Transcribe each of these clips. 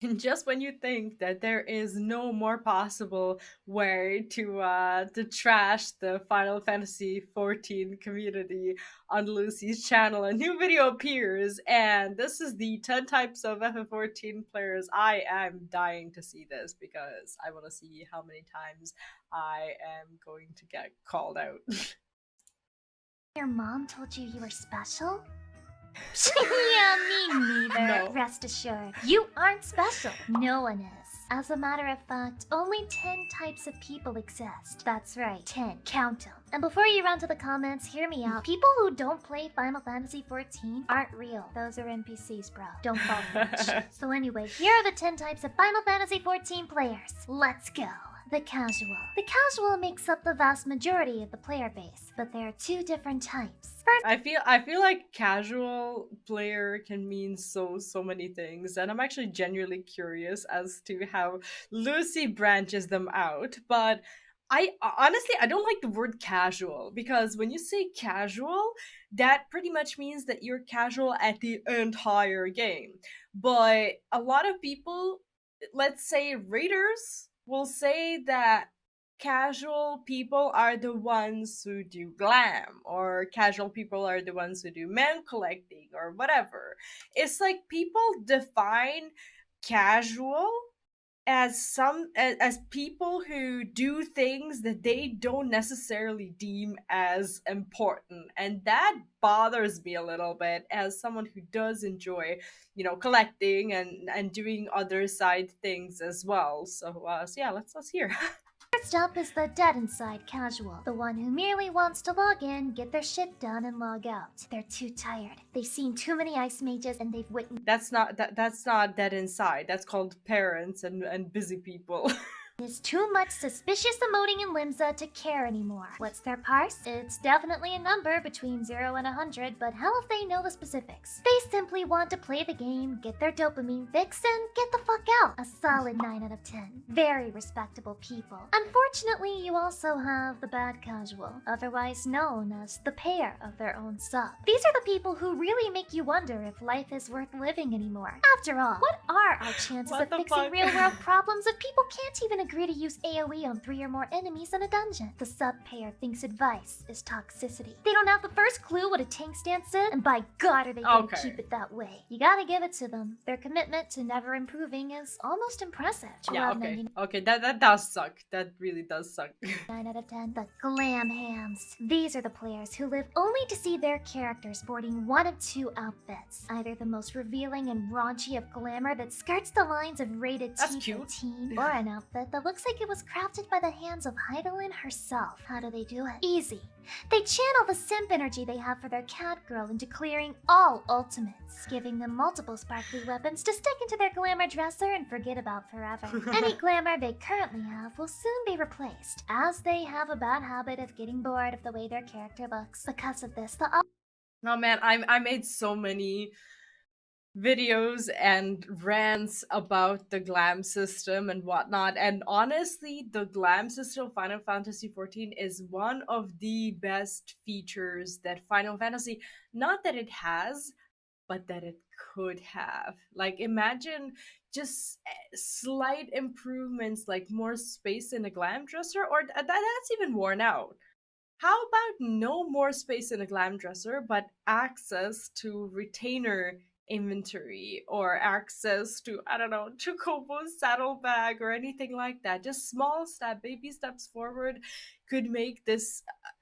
And just when you think that there is no more possible way to trash the Final Fantasy 14 community on Lucy's channel, a new video appears, and this is the 10 types of FF14 players. I am dying to see this because I want to see how many times I am going to get called out. Your mom told you you were special? Yeah, me neither. No. Rest assured, you aren't special. No one is. As a matter of fact, only 10 types of people exist. That's right, 10. Count them. And before you run to the comments, hear me out. People who don't play Final Fantasy XIV aren't real. Those are NPCs, bro. Don't fall for it. So anyway, here are the 10 types of Final Fantasy XIV players. Let's go. The casual. The casual makes up the vast majority of the player base, but there are two different types. First, I feel like casual player can mean so many things, and I'm actually genuinely curious as to how Lucy branches them out. But I honestly I don't like the word casual because when you say casual, that pretty much means that you're casual at the entire game. But a lot of people, let's say raiders, will say that casual people are the ones who do glam, or casual people are the ones who do man collecting or whatever. It's like people define casual as people who do things that they don't necessarily deem as important, and that bothers me a little bit as someone who does enjoy, collecting and doing other side things as well. So yeah, let's hear. First up is the dead inside casual, the one who merely wants to log in, get their shit done, and log out. They're too tired. They've seen too many ice mages and they've witnessed That's not dead inside. That's called parents and busy people. There's too much suspicious emoting in Limsa to care anymore. What's their parse? It's definitely a number between 0 and 100, but how if they know the specifics? They simply want to play the game, get their dopamine fix, and get the fuck out. A solid 9 out of 10. Very respectable people. Unfortunately, you also have the bad casual, otherwise known as the payer of their own sub. These are the people who really make you wonder if life is worth living anymore. After all, what are our chances What of the fixing fuck? real-world problems if people can't even agree to use AoE on 3 or more enemies in a dungeon? The sub-payer thinks advice is toxicity. They don't have the first clue what a tank stance is, and by God are they gonna Okay. keep it that way. You gotta give it to them. Their commitment to never improving is almost impressive. Yeah, 12 okay. Okay, that does suck. That really does suck. 9 out of 10. The glam hams. These are the players who live only to see their characters sporting one of two outfits. Either the most revealing and raunchy of glamour that skirts the lines of rated That's T cute. 15, or an outfit that looks like it was crafted by the hands of Heidelin herself. How do they do it? Easy. They channel the simp energy they have for their cat girl into clearing all ultimates, giving them multiple sparkly weapons to stick into their glamour dresser and forget about forever. Any glamour they currently have will soon be replaced, as they have a bad habit of getting bored of the way their character looks. Because of this, the No man, I made so many videos and rants about the glam system and whatnot, and honestly the glam system of Final Fantasy XIV is one of the best features that Final Fantasy, not that it has, but that it could have. Like, imagine just slight improvements, like more space in a glam dresser, or that's even worn out. How about no more space in a glam dresser, but access to retainer inventory, or access to, I don't know, Chocobo's saddlebag or anything like that? Just baby steps forward could make this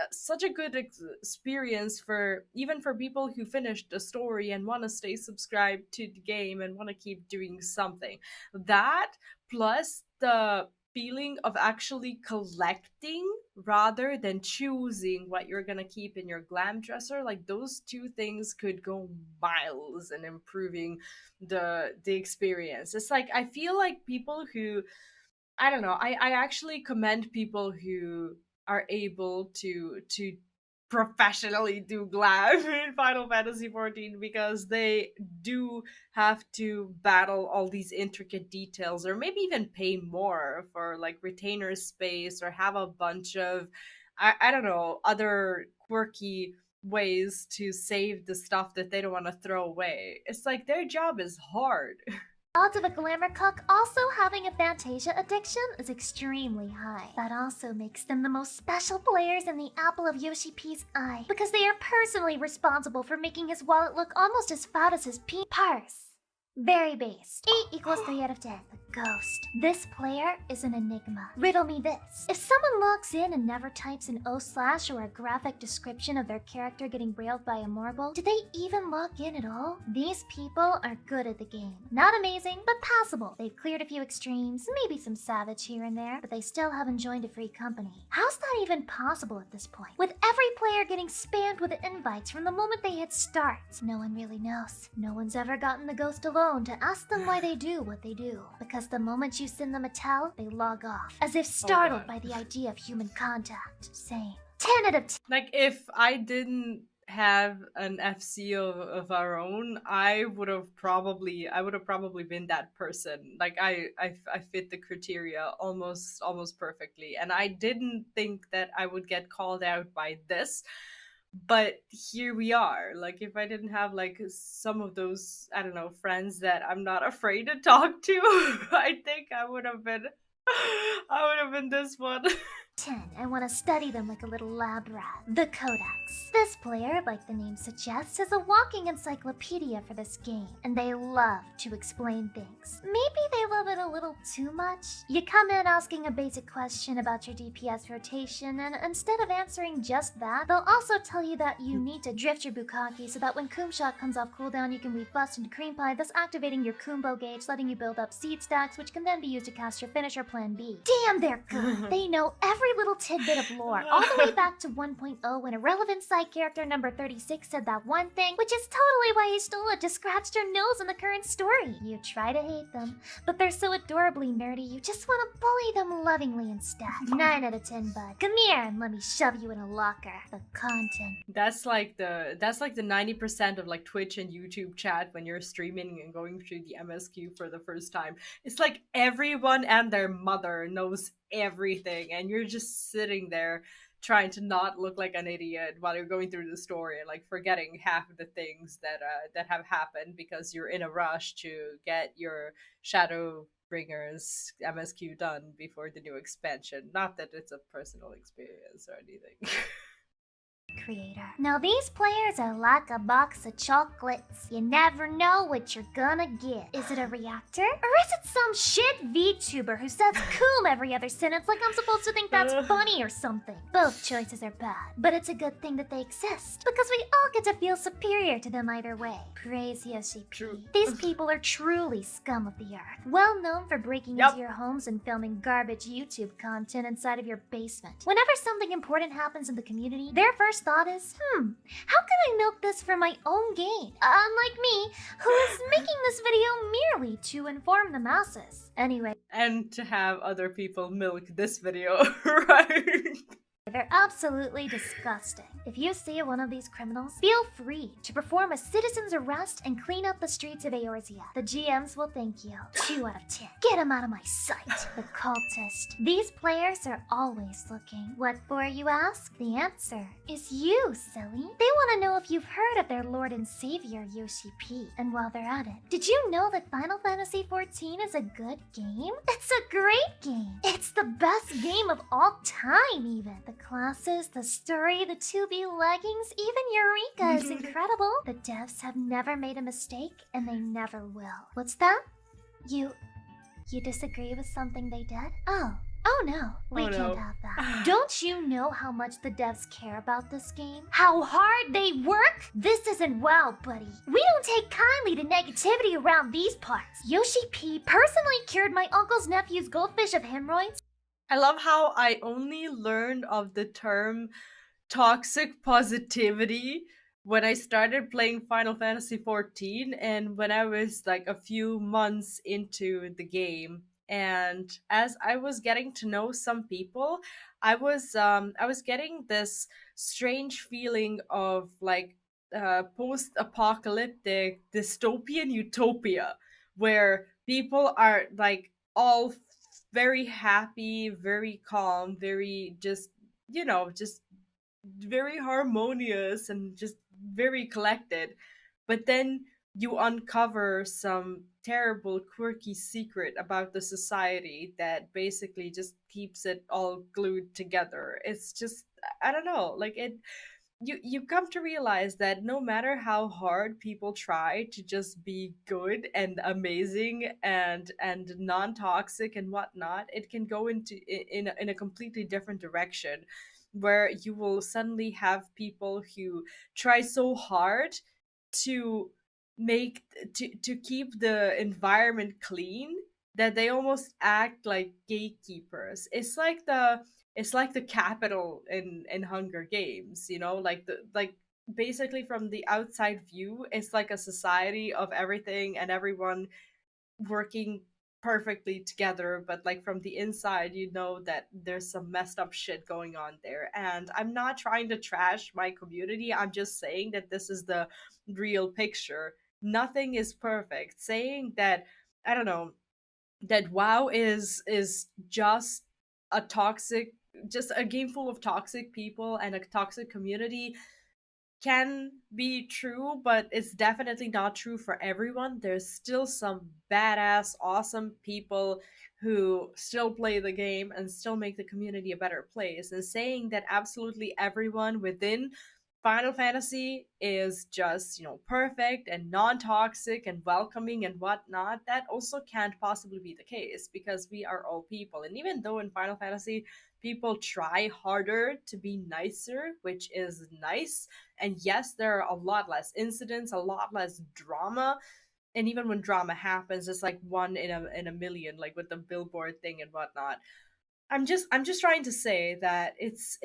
such a good experience for even for people who finished the story and want to stay subscribed to the game and want to keep doing something. That plus the feeling of actually collecting rather than choosing what you're gonna keep in your glam dresser, like those two things could go miles in improving the experience. It's like I feel like people who, I don't know, I actually commend people who are able to professionally do glam in Final Fantasy XIV, because they do have to battle all these intricate details, or maybe even pay more for like retainer space, or have a bunch of, I don't know, other quirky ways to save the stuff that they don't want to throw away. It's like their job is hard. Odds of a glamour cuck also having a Fantasia addiction is extremely high. That also makes them the most special players in the apple of Yoshi P's eye, because they are personally responsible for making his wallet look almost as fat as his purse. Very based. 8 equals 3 out of 10. The ghost. This player is an enigma. Riddle me this. If someone logs in and never types an O/ or a graphic description of their character getting brailed by a marble, do they even log in at all? These people are good at the game. Not amazing, but passable. They've cleared a few extremes, maybe some savage here and there, but they still haven't joined a free company. How's that even possible at this point? With every player getting spammed with invites from the moment they hit start, no one really knows. No one's ever gotten the ghost alone to ask them why they do what they do. Because the moment you send them a tell, they log off, as if startled by the idea of human contact. Same. 10 out of 10. Like, if I didn't have an FC of our own, I would have probably been that person. Like, I fit the criteria almost perfectly, and I didn't think that I would get called out by this, but here we are. Like, if I didn't have like some of those, I don't know, friends that I'm not afraid to talk to, I think I would have been this one. 10. I want to study them like a little lab rat. The Codex. This player, like the name suggests, is a walking encyclopedia for this game, and they love to explain things. Maybe they love it a little too much. You come in asking a basic question about your DPS rotation, and instead of answering just that, they'll also tell you that you need to drift your Bukkake so that when Coom Shot comes off cooldown, you can weave Bust into Cream Pie, thus activating your Combo gauge, letting you build up seed stacks, which can then be used to cast your finisher Plan B. Damn, they're good. They know every little tidbit of lore, all the way back to 1.0 when a relevant side character number 36 said that one thing, which is totally why he stole it to scratch their nose in the current story. You try to hate them, but they're so adorably nerdy, you just want to bully them lovingly instead. 9 out of 10, bud. Come here and let me shove you in a locker. The content. That's like the 90% of like Twitch and YouTube chat when you're streaming and going through the MSQ for the first time. It's like everyone and their mother knows everything, and you're just sitting there trying to not look like an idiot while you're going through the story and like forgetting half of the things that have happened because you're in a rush to get your Shadowbringers MSQ done before the new expansion. Not that it's a personal experience or anything. Creator. Now these players are like a box of chocolates. You never know what you're gonna get. Is it a reactor? Or is it some shit VTuber who says coom every other sentence like I'm supposed to think that's funny or something? Both choices are bad, but it's a good thing that they exist, because we all get to feel superior to them either way. Praise Yoshi P. These people are truly scum of the earth, well known for breaking into your homes and filming garbage YouTube content inside of your basement. Whenever something important happens in the community, their first thought is, how can I milk this for my own gain? Unlike me, who is making this video merely to inform the masses. Anyway. And to have other people milk this video, right? They're absolutely disgusting. If you see one of these criminals, feel free to perform a citizen's arrest and clean up the streets of Eorzea. The GMs will thank you. 2 out of 10. Get them out of my sight. The cultist. These players are always looking. What for, you ask? The answer is you, silly. They want to know if you've heard of their lord and savior, Yoshi P. And while they're at it, did you know that Final Fantasy XIV is a good game? It's a great game. It's the best game of all time, even. The classes, the story, the 2B leggings, even Eureka is incredible. The devs have never made a mistake, and they never will. What's that? You disagree with something they did? Oh no, we can't have that. Don't you know how much the devs care about this game? How hard they work? This isn't well, buddy. We don't take kindly to negativity around these parts. Yoshi P personally cured my uncle's nephew's goldfish of hemorrhoids. I love how I only learned of the term toxic positivity when I started playing Final Fantasy XIV, and when I was like a few months into the game. And as I was getting to know some people, I was getting this strange feeling of like post-apocalyptic dystopian utopia where people are like all very happy, very calm, very just, just very harmonious and just very collected. But then you uncover some terrible, quirky secret about the society that basically just keeps it all glued together. It's just, I don't know, like it. You come to realize that no matter how hard people try to just be good and amazing and non-toxic and whatnot, it can go into in a completely different direction, where you will suddenly have people who try so hard to make to keep the environment clean that they almost act like gatekeepers. It's like the capital in Hunger Games, you know, like the like basically from the outside view, it's like a society of everything and everyone working perfectly together, but like from the inside you know that there's some messed up shit going on there. And I'm not trying to trash my community, I'm just saying that this is the real picture. Nothing is perfect. Saying that, I don't know, that WoW is a toxic just a game full of toxic people and a toxic community can be true, but it's definitely not true for everyone. There's still some badass, awesome people who still play the game and still make the community a better place. And saying that absolutely everyone within Final Fantasy is just, you know, perfect and non toxic and welcoming and whatnot, that also can't possibly be the case because we are all people. And even though in Final Fantasy people try harder to be nicer, which is nice, and yes, there are a lot less incidents, a lot less drama. And even when drama happens, it's like one in a million, like with the billboard thing and whatnot. I'm just trying to say that it's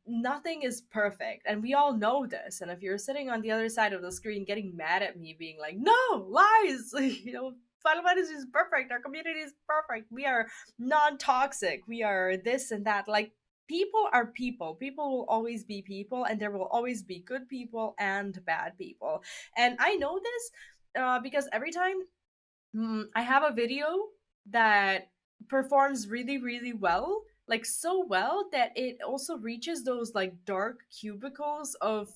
nothing is perfect, and we all know this. And if you're sitting on the other side of the screen getting mad at me, being like, "No lies," you know, Final Fantasy is perfect. Our community is perfect. We are non-toxic. We are this and that. Like, people are people. People will always be people, and there will always be good people and bad people. And I know this because every time I have a video that performs really, really well, like so well that it also reaches those like dark cubicles of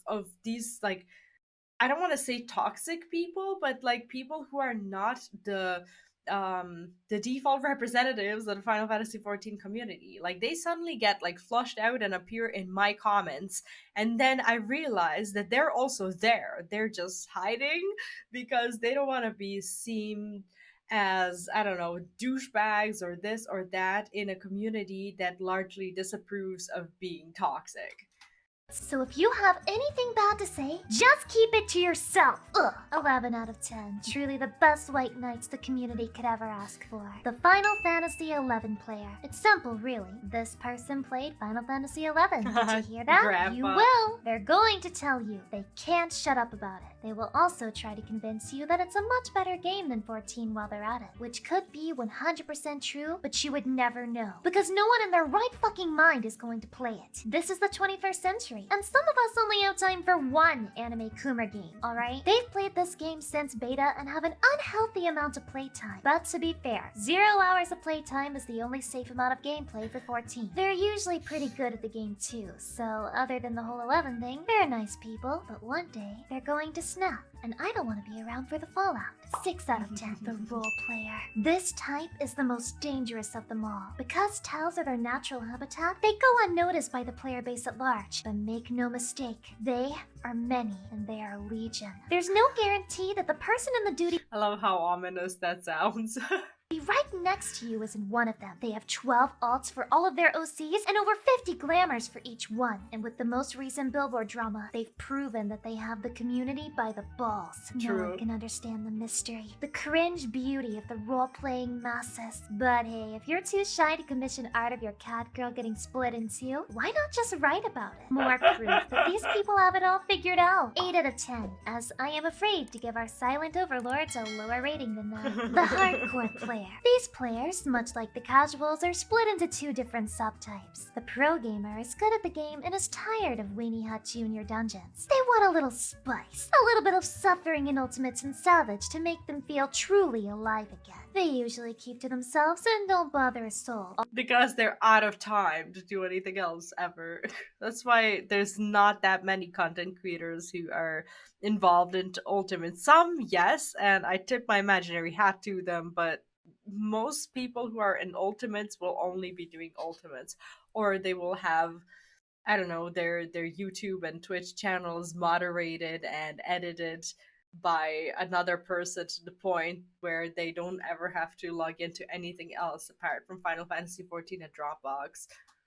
these like, I don't want to say toxic people, but like people who are not the default representatives of the Final Fantasy XIV community. Like they suddenly get like flushed out and appear in my comments, and then I realize that they're also there. They're just hiding because they don't want to be seen as, I don't know, douchebags or this or that in a community that largely disapproves of being toxic. So if you have anything bad to say, just keep it to yourself. Ugh. 11 out of 10. Truly the best white knights the community could ever ask for. The Final Fantasy XI player. It's simple, really. This person played Final Fantasy XI. Did you hear that? Grandpa. You will. They're going to tell you. They can't shut up about it. They will also try to convince you that it's a much better game than 14 while they're at it. Which could be 100% true, but you would never know. Because no one in their right fucking mind is going to play it. This is the 21st century, and some of us only have time for one anime Coomer game, alright? They've played this game since beta and have an unhealthy amount of playtime. But to be fair, 0 hours of playtime is the only safe amount of gameplay for 14. They're usually pretty good at the game too, so other than the whole 11 thing, they're nice people, but one day they're going to snap, and I don't want to be around for the fallout. 6 out of 10, the role player. This type is the most dangerous of them all. Because towns are their natural habitat, they go unnoticed by the player base at large. But make no mistake, they are many and they are legion. There's no guarantee that the person in the duty I love how ominous that sounds. right next to you isn't one of them. They have 12 alts for all of their OCs and over 50 glamours for each one. And with the most recent billboard drama, they've proven that they have the community by the balls. No True. one can understand the mystery, the cringe beauty of the role-playing masses. But hey, if you're too shy to commission art of your cat girl getting split in two, why not just write about it? More proof that these people have it all figured out. 8 out of 10, as I am afraid to give our silent overlords a lower rating than that. The hardcore player. Player. These players, much like the casuals, are split into two different subtypes. The pro gamer is good at the game and is tired of Weenie Hut Jr. dungeons. They want a little spice, a little bit of suffering in Ultimates and Salvage to make them feel truly alive again. They usually keep to themselves and don't bother a soul. Because they're out of time to do anything else ever. That's why there's not that many content creators who are involved in Ultimate. Some, yes, and I tip my imaginary hat to them, but most people who are in Ultimates will only be doing Ultimates, or they will have, I don't know, their YouTube and Twitch channels moderated and edited by another person to the point where they don't ever have to log into anything else apart from Final Fantasy XIV and Dropbox.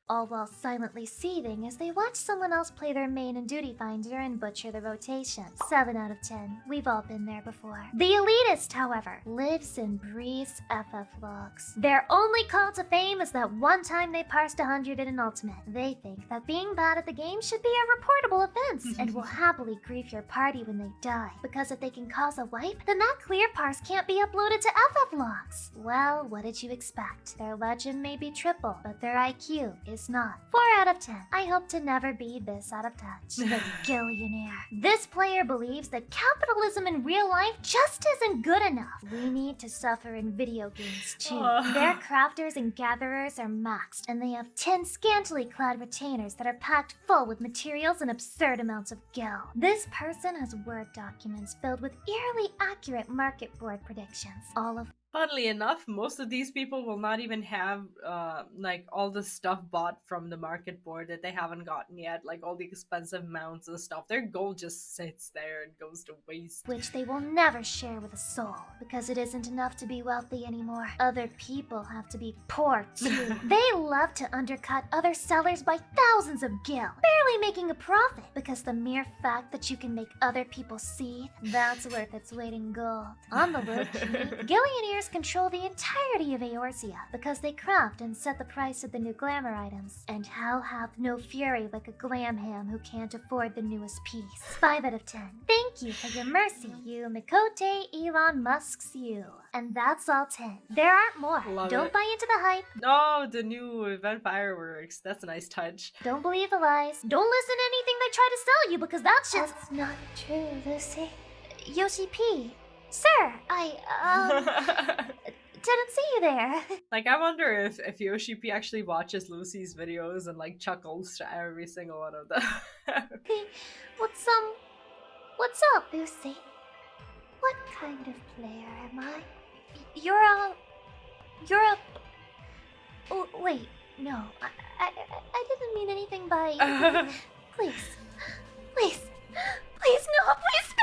All while silently seething as they watch someone else play their main and duty finder and butcher the rotation. 7 out of 10. We've all been there before. The elitist, however, lives and breathes FF logs. Their only call to fame is that one time they parsed 100 in an ultimate. They think that being bad at the game should be a reportable offense and will happily grief your party when they die. Because if they can cause a wipe, then that clear parse can't be uploaded to FF logs. Well, what did you expect? Their legend may be triple, but their IQ is not. 4 out of 10. I hope to never be this out of touch. The Gillionaire. This player believes that capitalism in real life just isn't good enough. We need to suffer in video games too. Their crafters and gatherers are maxed, and they have 10 scantily clad retainers that are packed full with materials and absurd amounts of gil. This person has Word documents filled with eerily accurate market board predictions, all of Funnily enough, most of these people will not even have like all the stuff bought from the market board that they haven't gotten yet, like all the expensive mounts and stuff. Their gold just sits there and goes to waste. which they will never share with a soul, because it isn't enough to be wealthy anymore. Other people have to be poor too. They love to undercut other sellers by thousands of gil, barely making a profit, because the mere fact that you can make other people see, that's worth its weight in gold. On the low-key, Gillionaires control the entirety of Eorzea, because they craft and set the price of the new glamour items, and hell hath no fury like a glam ham who can't afford the newest piece. 5 out of 10. Thank you for your mercy, you Mikote Elon Musk's you. And that's all 10. There aren't more. Love Don't it. buy into the hype. Oh, the new event fireworks. That's a nice touch. Don't believe the lies. Don't listen to anything they try to sell you, because that shit's That's not true, Lucy. Yoshi P. Sir, I, didn't see you there. Like, I wonder if Yoshi P actually watches Lucy's videos and like chuckles to every single one of them. Hey, what's up, Lucy? What kind of player am I? You're a... Oh, wait, no. I didn't mean anything by... Please. Please. Please, no, please.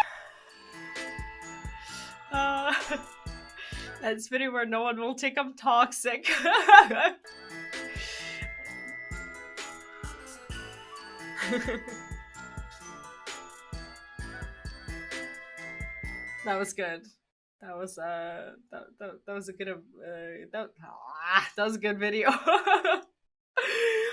That's video where no one will think I'm toxic. That was good. That was that was a good that was a good video.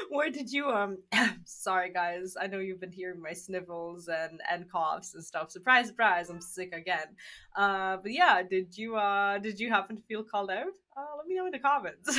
Where did you sorry guys, I know you've been hearing my sniffles and coughs and stuff. Surprise, surprise, I'm sick again. But yeah, did you happen to feel called out? Let me know in the comments.